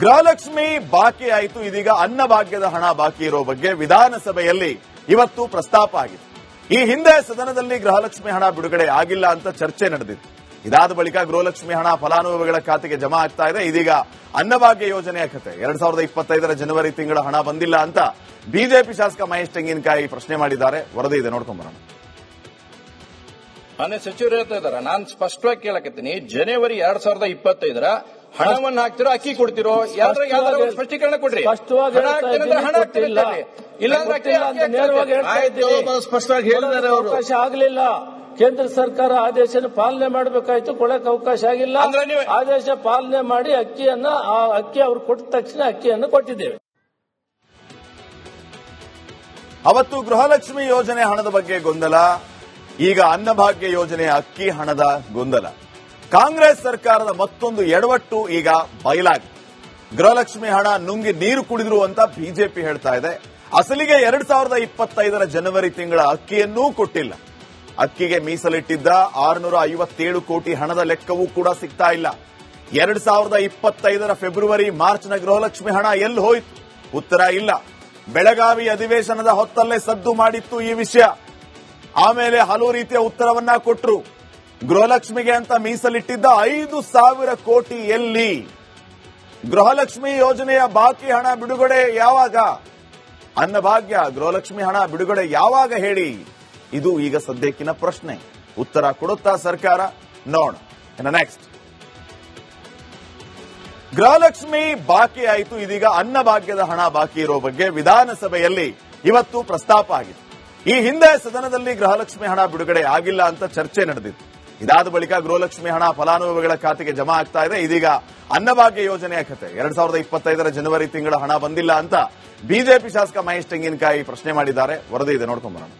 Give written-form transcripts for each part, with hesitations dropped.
ಗೃಹಲಕ್ಷ್ಮಿ ಬಾಕಿ ಆಯಿತು. ಇದೀಗ ಅನ್ನಭಾಗ್ಯದ ಹಣ ಬಾಕಿ ಇರೋ ಬಗ್ಗೆ ವಿಧಾನಸಭೆಯಲ್ಲಿ ಇವತ್ತು ಪ್ರಸ್ತಾಪ ಆಗಿದೆ. ಈ ಹಿಂದೆ ಸದನದಲ್ಲಿ ಗೃಹಲಕ್ಷ್ಮಿ ಹಣ ಬಿಡುಗಡೆ ಆಗಿಲ್ಲ ಅಂತ ಚರ್ಚೆ ನಡೆದಿತ್ತು. ಇದಾದ ಬಳಿಕ ಗೃಹಲಕ್ಷ್ಮಿ ಹಣ ಫಲಾನುಭವಿಗಳ ಖಾತೆಗೆ ಜಮಾ ಆಗ್ತಾ ಇದೆ. ಇದೀಗ ಅನ್ನಭಾಗ್ಯ ಯೋಜನೆಯ ಕತೆ 2025ರ ಜನವರಿ ತಿಂಗಳ ಹಣ ಬಂದಿಲ್ಲ ಅಂತ ಬಿಜೆಪಿ ಶಾಸಕ ಮಹೇಶ್ ತೆಂಗಿನಕಾಯಿ ಪ್ರಶ್ನೆ ಮಾಡಿದ್ದಾರೆ. ವರದಿ ಇದೆ, ನೋಡ್ಕೊಂಡ್ ಬರೋಣ. ಮಾನ್ಯ ಸಚಿವರು ಹೇಳ್ತಾ ಇದಾರೆ, ನಾನು ಸ್ಪಷ್ಟವಾಗಿ ಕೇಳಕತ್ತೀನಿ, ಜನವರಿ 2025ರ ಹಣವನ್ನು ಹಾಕ್ತಿರೋ ಅಕ್ಕಿ ಕೊಡ್ತಿರೋ ಯಾವ್ದಾರ ಸ್ಪಷ್ಟೀಕರಣ ಕೊಡ್ರಿ. ಸ್ಪಷ್ಟವಾಗಿ ಹೇಳಿದ್ದಾರೆ ಅವರು. ಅವಕಾಶ ಆಗಲಿಲ್ಲ, ಕೇಂದ್ರ ಸರ್ಕಾರ ಆದೇಶ ಪಾಲನೆ ಮಾಡಬೇಕಾಯ್ತು, ಕೊಡಕ್ಕೆ ಅವಕಾಶ ಆಗಿಲ್ಲ. ಆದೇಶ ಪಾಲನೆ ಮಾಡಿ ಅಕ್ಕಿ ಅವ್ರು ಕೊಟ್ಟ ತಕ್ಷಣ ಅಕ್ಕಿಯನ್ನು ಕೊಟ್ಟಿದ್ದೇವೆ. ಅವತ್ತು ಗೃಹಲಕ್ಷ್ಮಿ ಯೋಜನೆ ಹಣದ ಬಗ್ಗೆ ಗೊಂದಲ, ಈಗ ಅನ್ನಭಾಗ್ಯ ಯೋಜನೆಯ ಅಕ್ಕಿ ಹಣದ ಗೊಂದಲ. ಕಾಂಗ್ರೆಸ್ ಸರ್ಕಾರದ ಮತ್ತೊಂದು ಎಡವಟ್ಟು ಈಗ ಬಯಲಾಗಿದೆ. ಗೃಹಲಕ್ಷ್ಮಿ ಹಣ ನುಂಗಿ ನೀರು ಕುಡಿದ್ರು ಅಂತ ಬಿಜೆಪಿ ಹೇಳ್ತಾ ಇದೆ. ಅಸಲಿಗೆ 2025ರ ಜನವರಿ ತಿಂಗಳ ಅಕ್ಕಿಯನ್ನೂ ಕೊಟ್ಟಿಲ್ಲ. ಅಕ್ಕಿಗೆ ಮೀಸಲಿಟ್ಟಿದ್ದ 657 ಕೋಟಿ ಹಣದ ಲೆಕ್ಕವೂ ಕೂಡ ಸಿಗ್ತಾ ಇಲ್ಲ. 2025ರ ಫೆಬ್ರವರಿ ಮಾರ್ಚ್ನ ಗೃಹಲಕ್ಷ್ಮಿ ಹಣ ಎಲ್ಲಿ ಹೋಯಿತು? ಉತ್ತರ ಇಲ್ಲ. ಬೆಳಗಾವಿ ಅಧಿವೇಶನದ ಹೊತ್ತಲ್ಲೇ ಸದ್ದು ಮಾಡಿತ್ತು ಈ ವಿಷಯ. ಆಮೇಲೆ ಹಲವು ರೀತಿಯ ಉತ್ತರವನ್ನ ಕೊಟ್ಟರು. ಗೃಹಲಕ್ಷ್ಮಿಗೆ ಅಂತ ಮೀಸಲಿಟ್ಟಿದ್ದ 5,000 ಕೋಟಿ ಎಲ್ಲಿ? ಗೃಹಲಕ್ಷ್ಮಿ ಯೋಜನೆಯ ಬಾಕಿ ಹಣ ಬಿಡುಗಡೆ ಯಾವಾಗ? ಅನ್ನಭಾಗ್ಯ ಗೃಹಲಕ್ಷ್ಮಿ ಹಣ ಬಿಡುಗಡೆ ಯಾವಾಗ ಹೇಳಿ? ಇದು ಈಗ ಸದ್ಯಕ್ಕಿನ ಪ್ರಶ್ನೆ. ಉತ್ತರ ಕೊಡುತ್ತಾ ಸರ್ಕಾರ? ನೋಡ. ನೆಕ್ಸ್ಟ್, ಗೃಹಲಕ್ಷ್ಮಿ ಬಾಕಿ ಆಯಿತು. ಇದೀಗ ಅನ್ನಭಾಗ್ಯದ ಹಣ ಬಾಕಿ ಇರೋ ಬಗ್ಗೆ ವಿಧಾನಸಭೆಯಲ್ಲಿ ಇವತ್ತು ಪ್ರಸ್ತಾಪ ಆಗಿದೆ. ಈ ಹಿಂದೆ ಸದನದಲ್ಲಿ ಗೃಹಲಕ್ಷ್ಮಿ ಹಣ ಬಿಡುಗಡೆ ಆಗಿಲ್ಲ ಅಂತ ಚರ್ಚೆ ನಡೆದಿತ್ತು. ಇದಾದ ಬಳಿಕ ಗೃಹಲಕ್ಷ್ಮಿ ಹಣ ಫಲಾನುಭವಿಗಳ ಖಾತೆಗೆ ಜಮಾ ಆಗ್ತಾ ಇದೆ. ಇದೀಗ ಅನ್ನಭಾಗ್ಯ ಯೋಜನೆಯ ಕತೆ 2025ರ ಜನವರಿ ತಿಂಗಳ ಹಣ ಬಂದಿಲ್ಲ ಅಂತ ಬಿಜೆಪಿ ಶಾಸಕ ಮಹೇಶ್ ತೆಂಗಿನಕಾಯಿ ಪ್ರಶ್ನೆ ಮಾಡಿದ್ದಾರೆ. ವರದಿ ಇದೆ, ನೋಡ್ಕೊಂಡ್ ಬರೋಣ.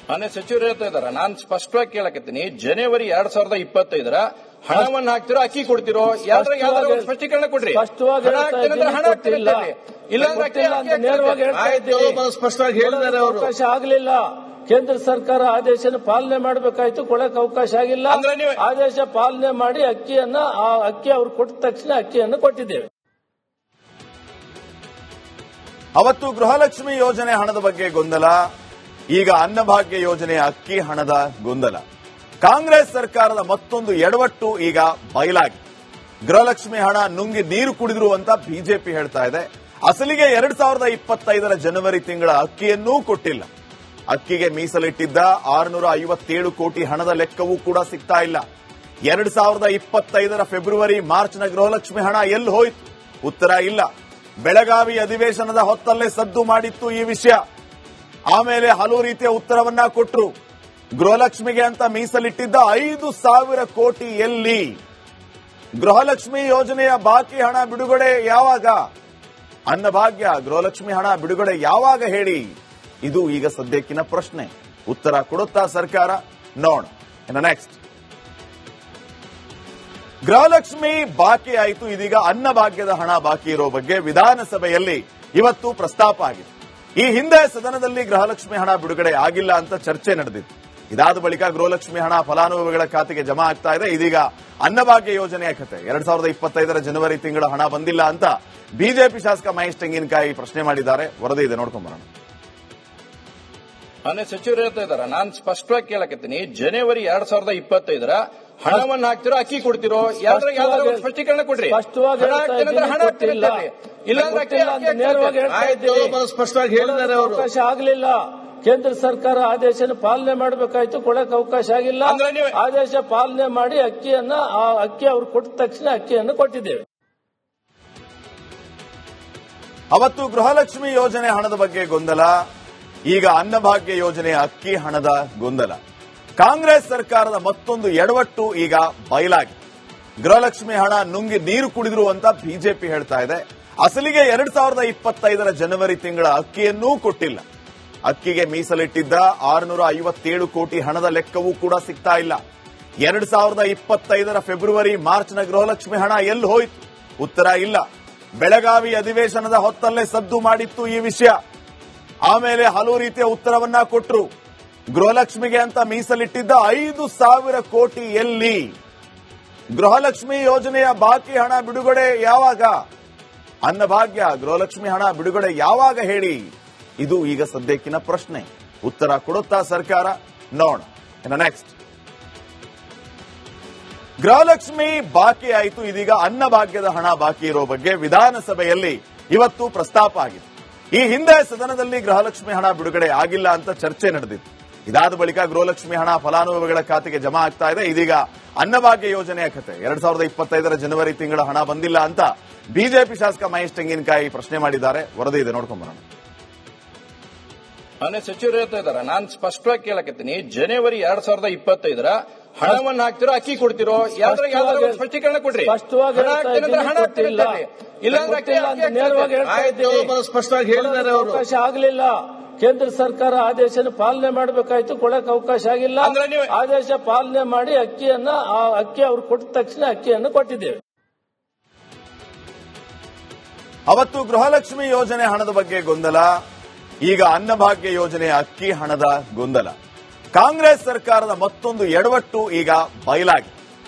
ಮಾನ್ಯ ಸಚಿವರು ಹೇಳ್ತಾ ಇದಾರೆ, ನಾನು ಸ್ಪಷ್ಟವಾಗಿ ಕೇಳಕತ್ತೀನಿ, ಜನವರಿ 2025ರ ಹಣವನ್ನು ಹಾಕ್ತಿರೋ ಅಕ್ಕಿ ಕೊಡ್ತಿರೋ ಯಾವ್ದಾರ ಸ್ಪಷ್ಟೀಕರಣ ಕೊಡ್ರಿ. ಸ್ಪಷ್ಟವಾಗಿ ಹೇಳಿದ್ದಾರೆ ಅವರು. ಅವಕಾಶ ಆಗಲಿಲ್ಲ, ಕೇಂದ್ರ ಸರ್ಕಾರ ಆದೇಶ ಪಾಲನೆ ಮಾಡಬೇಕಾಯ್ತು, ಕೊಡಕ್ಕೆ ಅವಕಾಶ ಆಗಿಲ್ಲ. ಆದೇಶ ಪಾಲನೆ ಮಾಡಿ ಅಕ್ಕಿ ಅವ್ರು ಕೊಟ್ಟ ತಕ್ಷಣ ಅಕ್ಕಿಯನ್ನು ಕೊಟ್ಟಿದ್ದೇವೆ. ಅವತ್ತು ಗೃಹಲಕ್ಷ್ಮಿ ಯೋಜನೆ ಹಣದ ಬಗ್ಗೆ ಗೊಂದಲ, ಈಗ ಅನ್ನಭಾಗ್ಯ ಯೋಜನೆಯ ಅಕ್ಕಿ ಹಣದ ಗೊಂದಲ. ಕಾಂಗ್ರೆಸ್ ಸರ್ಕಾರದ ಮತ್ತೊಂದು ಎಡವಟ್ಟು ಈಗ ಬಯಲಾಗಿದೆ. ಗೃಹಲಕ್ಷ್ಮಿ ಹಣ ನುಂಗಿ ನೀರು ಕುಡಿದ್ರು ಅಂತ ಬಿಜೆಪಿ ಹೇಳ್ತಾ ಇದೆ. ಅಸಲಿಗೆ 2025ರ ಜನವರಿ ತಿಂಗಳ ಅಕ್ಕಿಯನ್ನೂ ಕೊಟ್ಟಿಲ್ಲ. ಅಕ್ಕಿಗೆ ಮೀಸಲಿಟ್ಟಿದ್ದ 657 ಕೋಟಿ ಹಣದ ಲೆಕ್ಕವೂ ಕೂಡ ಸಿಗ್ತಾ ಇಲ್ಲ. 2025ರ ಫೆಬ್ರವರಿ ಮಾರ್ಚ್ನ ಗೃಹಲಕ್ಷ್ಮಿ ಹಣ ಎಲ್ಲಿ ಹೋಯಿತು? ಉತ್ತರ ಇಲ್ಲ. ಬೆಳಗಾವಿ ಅಧಿವೇಶನದ ಹೊತ್ತಲ್ಲೇ ಸದ್ದು ಮಾಡಿತ್ತು ಈ ವಿಷಯ. ಆಮೇಲೆ ಹಲವು ರೀತಿಯ ಉತ್ತರವನ್ನ ಕೊಟ್ಟರು. ಗೃಹಲಕ್ಷ್ಮಿಗೆ ಅಂತ ಮೀಸಲಿಟ್ಟಿದ್ದ 5,000 ಕೋಟಿ ಎಲ್ಲಿ? ಗೃಹಲಕ್ಷ್ಮಿ ಯೋಜನೆಯ ಬಾಕಿ ಹಣ ಬಿಡುಗಡೆ ಯಾವಾಗ? ಅನ್ನಭಾಗ್ಯ ಗೃಹಲಕ್ಷ್ಮಿ ಹಣ ಬಿಡುಗಡೆ ಯಾವಾಗ ಹೇಳಿ? ಇದು ಈಗ ಸದ್ಯಕ್ಕಿನ ಪ್ರಶ್ನೆ. ಉತ್ತರ ಕೊಡುತ್ತಾ ಸರ್ಕಾರ? ನೋಡ. ನೆಕ್ಸ್ಟ್, ಗೃಹಲಕ್ಷ್ಮಿ ಬಾಕಿ ಆಯಿತು. ಇದೀಗ ಅನ್ನಭಾಗ್ಯದ ಹಣ ಬಾಕಿ ಇರೋ ಬಗ್ಗೆ ವಿಧಾನಸಭೆಯಲ್ಲಿ ಇವತ್ತು ಪ್ರಸ್ತಾಪ ಆಗಿದೆ. ಈ ಹಿಂದೆ ಸದನದಲ್ಲಿ ಗೃಹಲಕ್ಷ್ಮಿ ಹಣ ಬಿಡುಗಡೆ ಆಗಿಲ್ಲ ಅಂತ ಚರ್ಚೆ ನಡೆದಿತ್ತು. ಇದಾದ ಬಳಿಕ ಗೃಹಲಕ್ಷ್ಮಿ ಹಣ ಫಲಾನುಭವಿಗಳ ಖಾತೆಗೆ ಜಮಾ ಆಗ್ತಾ ಇದೆ. ಇದೀಗ ಅನ್ನಭಾಗ್ಯ ಯೋಜನೆಯ ಕತೆ 2025ರ ಜನವರಿ ತಿಂಗಳ ಹಣ ಬಂದಿಲ್ಲ ಅಂತ ಬಿಜೆಪಿ ಶಾಸಕ ಮಹೇಶ್ ತೆಂಗಿನಕಾಯಿ ಪ್ರಶ್ನೆ ಮಾಡಿದ್ದಾರೆ. ವರದಿ ಇದೆ, ನೋಡ್ಕೊಂಡ್ ಬರೋಣ. ಮಾನ್ಯ ಸಚಿವರು ಹೇಳ್ತಾ ಇದಾರೆ, ನಾನು ಸ್ಪಷ್ಟವಾಗಿ ಕೇಳಕತ್ತೀನಿ, ಜನವರಿ 2025ರ ಹಣವನ್ನು ಹಾಕ್ತಿರೋ ಅಕ್ಕಿ ಕೊಡ್ತಿರೋ ಯಾವ್ದಾರ ಸ್ಪಷ್ಟೀಕರಣ ಕೊಡ್ರಿ. ಸ್ಪಷ್ಟವಾಗಿ ಹೇಳಿದ್ದಾರೆ ಅವರು. ಅವಕಾಶ ಆಗಲಿಲ್ಲ, ಕೇಂದ್ರ ಸರ್ಕಾರ ಆದೇಶ ಪಾಲನೆ ಮಾಡಬೇಕಾಯ್ತು, ಕೊಡಕ್ಕೆ ಅವಕಾಶ ಆಗಿಲ್ಲ. ಆದೇಶ ಪಾಲನೆ ಮಾಡಿ ಅಕ್ಕಿ ಅವ್ರು ಕೊಟ್ಟ ತಕ್ಷಣ ಅಕ್ಕಿಯನ್ನು ಕೊಟ್ಟಿದ್ದೇವೆ. ಅವತ್ತು ಗೃಹಲಕ್ಷ್ಮಿ ಯೋಜನೆ ಹಣದ ಬಗ್ಗೆ ಗೊಂದಲ, ಈಗ ಅನ್ನಭಾಗ್ಯ ಯೋಜನೆಯ ಅಕ್ಕಿ ಹಣದ ಗೊಂದಲ. ಕಾಂಗ್ರೆಸ್ ಸರ್ಕಾರದ ಮತ್ತೊಂದು ಎಡವಟ್ಟು ಈಗ ಬಯಲಾಗಿದೆ. ಗೃಹಲಕ್ಷ್ಮಿ ಹಣ ನುಂಗಿ ನೀರು ಕುಡಿದ್ರು ಅಂತ ಬಿಜೆಪಿ ಹೇಳ್ತಾ ಇದೆ. ಅಸಲಿಗೆ 2025ರ ಜನವರಿ ತಿಂಗಳ ಅಕ್ಕಿಯನ್ನೂ ಕೊಟ್ಟಿಲ್ಲ. ಅಕ್ಕಿಗೆ ಮೀಸಲಿಟ್ಟಿದ್ದ 657 ಕೋಟಿ ಹಣದ ಲೆಕ್ಕವೂ ಕೂಡ ಸಿಗ್ತಾ ಇಲ್ಲ. 2025ರ ಫೆಬ್ರವರಿ ಮಾರ್ಚ್ನ ಗೃಹಲಕ್ಷ್ಮಿ ಹಣ ಎಲ್ಲಿ ಹೋಯಿತು? ಉತ್ತರ ಇಲ್ಲ. ಬೆಳಗಾವಿ ಅಧಿವೇಶನದ ಹೊತ್ತಲ್ಲೇ ಸದ್ದು ಮಾಡಿತ್ತು ಈ ವಿಷಯ. ಆಮೇಲೆ ಹಲವು ರೀತಿಯ ಉತ್ತರವನ್ನ ಕೊಟ್ಟರು. ಗೃಹಲಕ್ಷ್ಮಿಗೆ ಅಂತ ಮೀಸಲಿಟ್ಟಿದ್ದ 5,000 ಕೋಟಿ ಎಲ್ಲಿ? ಗೃಹಲಕ್ಷ್ಮಿ ಯೋಜನೆಯ ಬಾಕಿ ಹಣ ಬಿಡುಗಡೆ ಯಾವಾಗ? ಅನ್ನಭಾಗ್ಯ ಗೃಹಲಕ್ಷ್ಮಿ ಹಣ ಬಿಡುಗಡೆ ಯಾವಾಗ ಹೇಳಿ? ಇದು ಈಗ ಸದ್ಯಕ್ಕಿನ ಪ್ರಶ್ನೆ. ಉತ್ತರ ಕೊಡುತ್ತಾ ಸರ್ಕಾರ? ನೋಡೋಣ. ಇನ್ನು ನೆಕ್ಸ್ಟ್, ಗೃಹಲಕ್ಷ್ಮಿ ಬಾಕಿ ಆಯಿತು, ಇದೀಗ ಅನ್ನಭಾಗ್ಯದ ಹಣ ಬಾಕಿ ಇರೋ ಬಗ್ಗೆ ವಿಧಾನಸಭೆಯಲ್ಲಿ ಇವತ್ತು ಪ್ರಸ್ತಾಪ ಆಗಿದೆ. ಈ ಹಿಂದೆ ಸದನದಲ್ಲಿ ಗೃಹಲಕ್ಷ್ಮಿ ಹಣ ಬಿಡುಗಡೆ ಆಗಿಲ್ಲ ಅಂತ ಚರ್ಚೆ ನಡೆದಿತ್ತು. ಇದಾದ ಬಳಿಕ ಗೃಹಲಕ್ಷ್ಮಿ ಹಣ ಫಲಾನುಭವಿಗಳ ಖಾತೆಗೆ ಜಮಾ ಆಗ್ತಾ ಇದೆ. ಇದೀಗ ಅನ್ನಭಾಗ್ಯ ಯೋಜನೆಯ ಕತೆ. 2025 ಜನವರಿ ತಿಂಗಳ ಹಣ ಬಂದಿಲ್ಲ ಅಂತ ಬಿಜೆಪಿ ಶಾಸಕ ಮಹೇಶ್ ತೆಂಗಿನಕಾಯಿ ಪ್ರಶ್ನೆ ಮಾಡಿದ್ದಾರೆ. ವರದಿ ಇದೆ, ನೋಡ್ಕೊಂಡ್ ಬರೋಣ. ಮಾನ್ಯ ಸಚಿವರು ಹೇಳ್ತಾ ಇದ್ದಾರೆ, ನಾನು ಸ್ಪಷ್ಟವಾಗಿ ಕೇಳಕತ್ತೀನಿ, ಜನವರಿ 2025 ಹಣವನ್ನು ಹಾಕ್ತಿರೋ ಅಕ್ಕಿ ಕೊಡ್ತಿರೋ? ಯಾವ್ದಾದ್ರು ಸ್ಪಷ್ಟೀಕರಣ ಕೊಡ್ರಿ. ಹಣ ಇಲ್ಲ ನೇರವಾಗಿ ಸ್ಪಷ್ಟವಾಗಿ ಹೇಳಿದ್ದಾರೆ ಅವರು. ಅವಕಾಶ ಆಗಲಿಲ್ಲ. ಕೇಂದ್ರ ಸರ್ಕಾರ ಆದೇಶನ ಪಾಲನೆ ಮಾಡಬೇಕಾಯ್ತು, ಕೊಡಕ್ಕೆ ಅವಕಾಶ ಆಗಿಲ್ಲ. ಆದೇಶ ಪಾಲನೆ ಮಾಡಿ ಅಕ್ಕಿ ಅವ್ರು ಕೊಟ್ಟ ತಕ್ಷಣ ಅಕ್ಕಿಯನ್ನು ಕೊಟ್ಟಿದ್ದೇವೆ. ಅವತ್ತು ಗೃಹಲಕ್ಷ್ಮಿ ಯೋಜನೆ ಹಣದ ಬಗ್ಗೆ ಗೊಂದಲ, ಈಗ ಅನ್ನಭಾಗ್ಯ ಯೋಜನೆಯ ಅಕ್ಕಿ ಹಣದ ಗೊಂದಲ. ಕಾಂಗ್ರೆಸ್ ಸರ್ಕಾರದ ಮತ್ತೊಂದು ಎಡವಟ್ಟು ಈಗ ಬಯಲಾಗಿದೆ.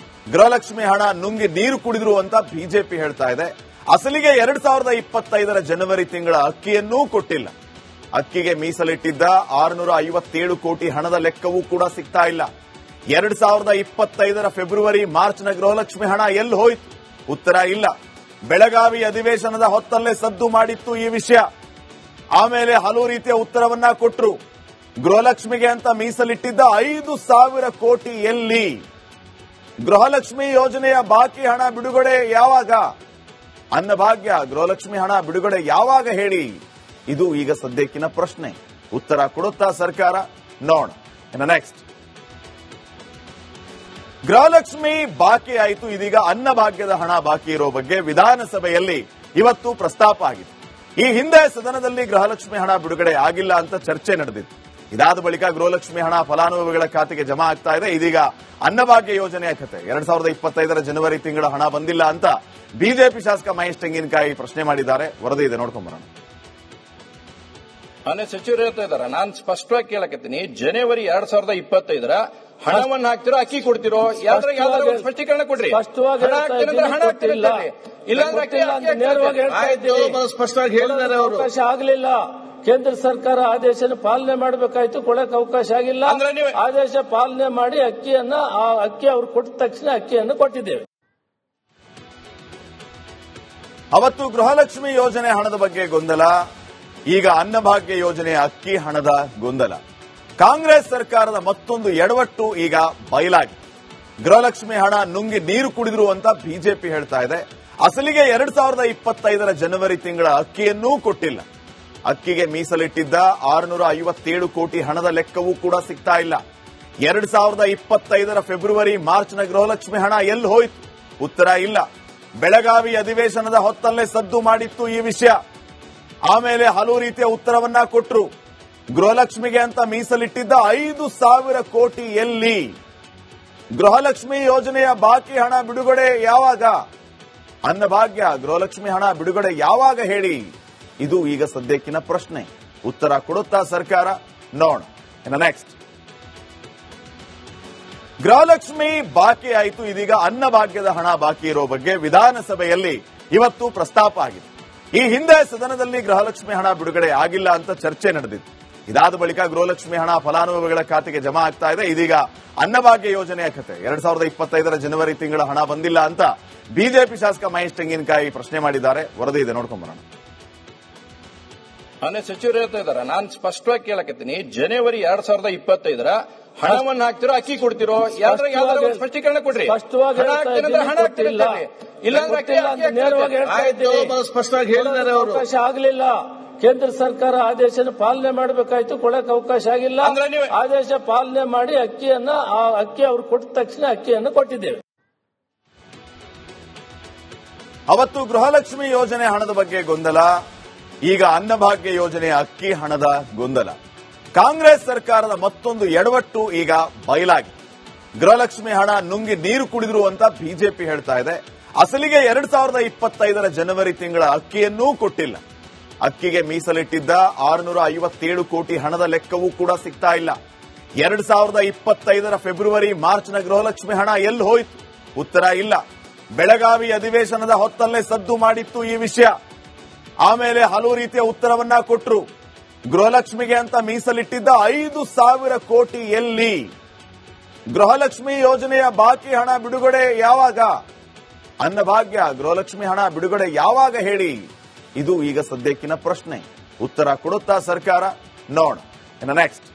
ಗೃಹಲಕ್ಷ್ಮಿ ಹಣ ನುಂಗಿ ನೀರು ಕುಡಿದ್ರು ಅಂತ ಬಿಜೆಪಿ ಹೇಳ್ತಾ ಇದೆ. ಅಸಲಿಗೆ 2025 ಜನವರಿ ತಿಂಗಳ ಅಕ್ಕಿಯನ್ನೂ ಕೊಟ್ಟಿಲ್ಲ. ಅಕ್ಕಿಗೆ ಮೀಸಲಿಟ್ಟಿದ್ದ 657 ಕೋಟಿ ಹಣದ ಲೆಕ್ಕವೂ ಕೂಡ ಸಿಗ್ತಾ ಇಲ್ಲ. 2025 ಫೆಬ್ರವರಿ ಮಾರ್ಚ್ನ ಗೃಹಲಕ್ಷ್ಮಿ ಹಣ ಎಲ್ಲಿ ಹೋಯ್ತು? ಉತ್ತರ ಇಲ್ಲ. ಬೆಳಗಾವಿ ಅಧಿವೇಶನದ ಹೊತ್ತಲ್ಲೇ ಸದ್ದು ಮಾಡಿತ್ತು ಈ ವಿಷಯ. ಆಮೇಲೆ ಹಲವು ರೀತಿಯ ಉತ್ತರವನ್ನ ಕೊಟ್ಟರು. ಗೃಹಲಕ್ಷ್ಮಿಗೆ ಅಂತ ಮೀಸಲಿಟ್ಟಿದ್ದ 5,000 ಕೋಟಿ ಎಲ್ಲಿ? ಗೃಹಲಕ್ಷ್ಮಿ ಯೋಜನೆಯ ಬಾಕಿ ಹಣ ಬಿಡುಗಡೆ ಯಾವಾಗ? ಅನ್ನಭಾಗ್ಯ ಗೃಹಲಕ್ಷ್ಮಿ ಹಣ ಬಿಡುಗಡೆ ಯಾವಾಗ ಹೇಳಿ? ಇದು ಈಗ ಸದ್ಯಕ್ಕಿನ ಪ್ರಶ್ನೆ. ಉತ್ತರ ಕೊಡುತ್ತಾ ಸರ್ಕಾರ? ನೋಡೋಣ. ಇನ್ನು ನೆಕ್ಸ್ಟ್, ಗೃಹಲಕ್ಷ್ಮಿ ಬಾಕಿ ಆಯಿತು, ಇದೀಗ ಅನ್ನಭಾಗ್ಯದ ಹಣ ಬಾಕಿ ಇರೋ ಬಗ್ಗೆ ವಿಧಾನಸಭೆಯಲ್ಲಿ ಇವತ್ತು ಪ್ರಸ್ತಾಪ ಆಗಿದೆ. ಈ ಹಿಂದೆ ಸದನದಲ್ಲಿ ಗೃಹಲಕ್ಷ್ಮಿ ಹಣ ಬಿಡುಗಡೆ ಆಗಿಲ್ಲ ಅಂತ ಚರ್ಚೆ ನಡೆದಿತ್ತು. ಇದಾದ ಬಳಿಕ ಗೃಹಲಕ್ಷ್ಮಿ ಹಣ ಫಲಾನುಭವಿಗಳ ಖಾತೆಗೆ ಜಮಾ ಆಗ್ತಾ ಇದೆ. ಇದೀಗ ಅನ್ನಭಾಗ್ಯ ಯೋಜನೆಯ ಕತೆ. 2025 ಜನವರಿ ತಿಂಗಳ ಹಣ ಬಂದಿಲ್ಲ ಅಂತ ಬಿಜೆಪಿ ಶಾಸಕ ಮಹೇಶ್ ತೆಂಗಿನಕಾಯಿ ಪ್ರಶ್ನೆ ಮಾಡಿದ್ದಾರೆ. ವರದಿ ಇದೆ, ನೋಡ್ಕೊಂಡ್ ಬರೋಣ. ಮಾನ್ಯ ಸಚಿವರು ಹೇಳ್ತಾ ಇದ್ದಾರೆ, ನಾನು ಸ್ಪಷ್ಟವಾಗಿ ಕೇಳಕತ್ತೀನಿ, ಜನವರಿ 2025 ಹಣವನ್ನು ಹಾಕ್ತಿರೋ ಅಕ್ಕಿ ಕೊಡ್ತಿರೋ? ಯಾವ್ದಾದ್ರು ಸ್ಪಷ್ಟೀಕರಣ ಕೊಡ್ರಿ. ಸ್ಪಷ್ಟವಾಗಿ ಹೇಳಿದ್ದಾರೆ ಅವರು. ಅವಕಾಶ ಆಗಲಿಲ್ಲ. ಕೇಂದ್ರ ಸರ್ಕಾರ ಆದೇಶನ ಪಾಲನೆ ಮಾಡಬೇಕಾಯ್ತು, ಕೊಡಕ್ಕೆ ಅವಕಾಶ ಆಗಿಲ್ಲ. ಆದೇಶ ಪಾಲನೆ ಮಾಡಿ ಅಕ್ಕಿ ಅವ್ರು ಕೊಟ್ಟ ತಕ್ಷಣ ಅಕ್ಕಿಯನ್ನು ಕೊಟ್ಟಿದ್ದೇವೆ. ಅವತ್ತು ಗೃಹಲಕ್ಷ್ಮಿ ಯೋಜನೆ ಹಣದ ಬಗ್ಗೆ ಗೊಂದಲ, ಈಗ ಅನ್ನಭಾಗ್ಯ ಯೋಜನೆಯ ಅಕ್ಕಿ ಹಣದ ಗೊಂದಲ. ಕಾಂಗ್ರೆಸ್ ಸರ್ಕಾರದ ಮತ್ತೊಂದು ಎಡವಟ್ಟು ಈಗ ಬಯಲಾಗಿದೆ. ಗೃಹಲಕ್ಷ್ಮಿ ಹಣ ನುಂಗಿ ನೀರು ಕುಡಿದ್ರು ಅಂತ ಬಿಜೆಪಿ ಹೇಳ್ತಾ ಇದೆ. ಅಸಲಿಗೆ 2025 ಜನವರಿ ತಿಂಗಳ ಅಕ್ಕಿಯನ್ನೂ ಕೊಟ್ಟಿಲ್ಲ. ಅಕ್ಕಿಗೆ ಮೀಸಲಿಟ್ಟಿದ್ದ 657 ಕೋಟಿ ಹಣದ ಲೆಕ್ಕವೂ ಕೂಡ ಸಿಗ್ತಾ ಇಲ್ಲ. 2025 ಫೆಬ್ರವರಿ ಮಾರ್ಚ್ನ ಗೃಹಲಕ್ಷ್ಮಿ ಹಣ ಎಲ್ಲಿ ಹೋಯ್ತು? ಉತ್ತರ ಇಲ್ಲ. ಬೆಳಗಾವಿ ಅಧಿವೇಶನದ ಹೊತ್ತಲ್ಲೇ ಸದ್ದು ಮಾಡಿತ್ತು ಈ ವಿಷಯ. ಆಮೇಲೆ ಹಲವು ರೀತಿಯ ಉತ್ತರವನ್ನ ಕೊಟ್ಟರು. ಗೃಹಲಕ್ಷ್ಮಿಗೆ ಅಂತ ಮೀಸಲಿಟ್ಟಿದ್ದ 5,000 ಕೋಟಿ ಎಲ್ಲಿ? ಗೃಹಲಕ್ಷ್ಮಿ ಯೋಜನೆಯ ಬಾಕಿ ಹಣ ಬಿಡುಗಡೆ ಯಾವಾಗ? ಅನ್ನಭಾಗ್ಯ ಗೃಹಲಕ್ಷ್ಮಿ ಹಣ ಬಿಡುಗಡೆ ಯಾವಾಗ ಹೇಳಿ? ಇದು ಈಗ ಸದ್ಯಕ್ಕಿನ ಪ್ರಶ್ನೆ. ಉತ್ತರ ಕೊಡುತ್ತಾ ಸರ್ಕಾರ? ನೋಡೋಣ. ಇನ್ನು ನೆಕ್ಸ್ಟ್, ಗೃಹಲಕ್ಷ್ಮಿ ಬಾಕಿ ಆಯಿತು, ಇದೀಗ ಅನ್ನಭಾಗ್ಯದ ಹಣ ಬಾಕಿ ಇರೋ ಬಗ್ಗೆ ವಿಧಾನಸಭೆಯಲ್ಲಿ ಇವತ್ತು ಪ್ರಸ್ತಾಪ ಆಗಿದೆ. ಈ ಹಿಂದೆ ಸದನದಲ್ಲಿ ಗೃಹಲಕ್ಷ್ಮಿ ಹಣ ಬಿಡುಗಡೆ ಆಗಿಲ್ಲ ಅಂತ ಚರ್ಚೆ ನಡೆದಿತ್ತು. ಇದಾದ ಬಳಿಕ ಗೃಹಲಕ್ಷ್ಮಿ ಹಣ ಫಲಾನುಭವಿಗಳ ಖಾತೆಗೆ ಜಮಾ ಆಗ್ತಾ ಇದೆ. ಇದೀಗ ಅನ್ನಭಾಗ್ಯ ಯೋಜನೆಯ ಕತೆ. 2025 ಜನವರಿ ತಿಂಗಳ ಹಣ ಬಂದಿಲ್ಲ ಅಂತ ಬಿಜೆಪಿ ಶಾಸಕ ಮಹೇಶ್ ತೆಂಗಿನಕಾಯಿ ಪ್ರಶ್ನೆ ಮಾಡಿದ್ದಾರೆ. ವರದಿ ಇದೆ, ನೋಡ್ಕೊಂಡ್ ಬರೋಣ. ಮಾನ್ಯ ಸಚಿವರು ಹೇಳ್ತಾ ಇದ್ದಾರೆ, ನಾನು ಸ್ಪಷ್ಟವಾಗಿ ಕೇಳಕತ್ತೀನಿ, ಜನವರಿ 2025 ಹಣವನ್ನು ಹಾಕ್ತಿರೋ ಅಕ್ಕಿ ಕೊಡ್ತಿರೋ? ಯಾವ್ದಾದ್ರು ಸ್ಪಷ್ಟೀಕರಣ ಕೊಡ್ರಿ. ಸ್ಪಷ್ಟವಾಗಿ ಹೇಳಿದ್ದಾರೆ ಅವರು. ಅವಕಾಶ ಆಗಲಿಲ್ಲ. ಕೇಂದ್ರ ಸರ್ಕಾರ ಆದೇಶನ ಪಾಲನೆ ಮಾಡಬೇಕಾಯ್ತು, ಕೊಡಕ್ಕೆ ಅವಕಾಶ ಆಗಿಲ್ಲ. ಆದೇಶ ಪಾಲನೆ ಮಾಡಿ ಅಕ್ಕಿ ಅವ್ರು ಕೊಟ್ಟ ತಕ್ಷಣ ಅಕ್ಕಿಯನ್ನು ಕೊಟ್ಟಿದ್ದೇವೆ. ಅವತ್ತು ಗೃಹಲಕ್ಷ್ಮಿ ಯೋಜನೆ ಹಣದ ಬಗ್ಗೆ ಗೊಂದಲ, ಈಗ ಅನ್ನಭಾಗ್ಯ ಯೋಜನೆಯ ಅಕ್ಕಿ ಹಣದ ಗೊಂದಲ. ಕಾಂಗ್ರೆಸ್ ಸರ್ಕಾರದ ಮತ್ತೊಂದು ಎಡವಟ್ಟು ಈಗ ಬಯಲಾಗಿದೆ. ಗೃಹಲಕ್ಷ್ಮಿ ಹಣ ನುಂಗಿ ನೀರು ಕುಡಿದ್ರು ಅಂತ ಬಿಜೆಪಿ ಹೇಳ್ತಾ ಇದೆ. ಅಸಲಿಗೆ 2025 ಜನವರಿ ತಿಂಗಳ ಅಕ್ಕಿಯನ್ನೂ ಕೊಟ್ಟಿಲ್ಲ. ಅಕ್ಕಿಗೆ ಮೀಸಲಿಟ್ಟಿದ್ದ 657 ಕೋಟಿ ಹಣದ ಲೆಕ್ಕವೂ ಕೂಡ ಸಿಗ್ತಾ ಇಲ್ಲ. 2025 ಫೆಬ್ರವರಿ ಮಾರ್ಚ್ನ ಗೃಹಲಕ್ಷ್ಮಿ ಹಣ ಎಲ್ಲಿ ಹೋಯ್ತು? ಉತ್ತರ ಇಲ್ಲ. ಬೆಳಗಾವಿ ಅಧಿವೇಶನದ ಹೊತ್ತಲ್ಲೇ ಸದ್ದು ಮಾಡಿತ್ತು ಈ ವಿಷಯ. ಆಮೇಲೆ ಹಲವು ರೀತಿಯ ಉತ್ತರವನ್ನ ಕೊಟ್ಟರು. ಗೃಹಲಕ್ಷ್ಮಿಗೆ ಅಂತ ಮೀಸಲಿಟ್ಟಿದ್ದ 5,000 ಕೋಟಿ ಎಲ್ಲಿ? ಗೃಹಲಕ್ಷ್ಮಿ ಯೋಜನೆಯ ಬಾಕಿ ಹಣ ಬಿಡುಗಡೆ ಯಾವಾಗ? ಅನ್ನಭಾಗ್ಯ ಗೃಹಲಕ್ಷ್ಮಿ ಹಣ ಬಿಡುಗಡೆ ಯಾವಾಗ ಹೇಳಿ? ಇದು ಈಗ ಸದ್ಯಕ್ಕಿನ ಪ್ರಶ್ನೆ. ಉತ್ತರ ಕೊಡುತ್ತಾ ಸರ್ಕಾರ? ನೋಡೋಣ. ನೆಕ್ಸ್ಟ್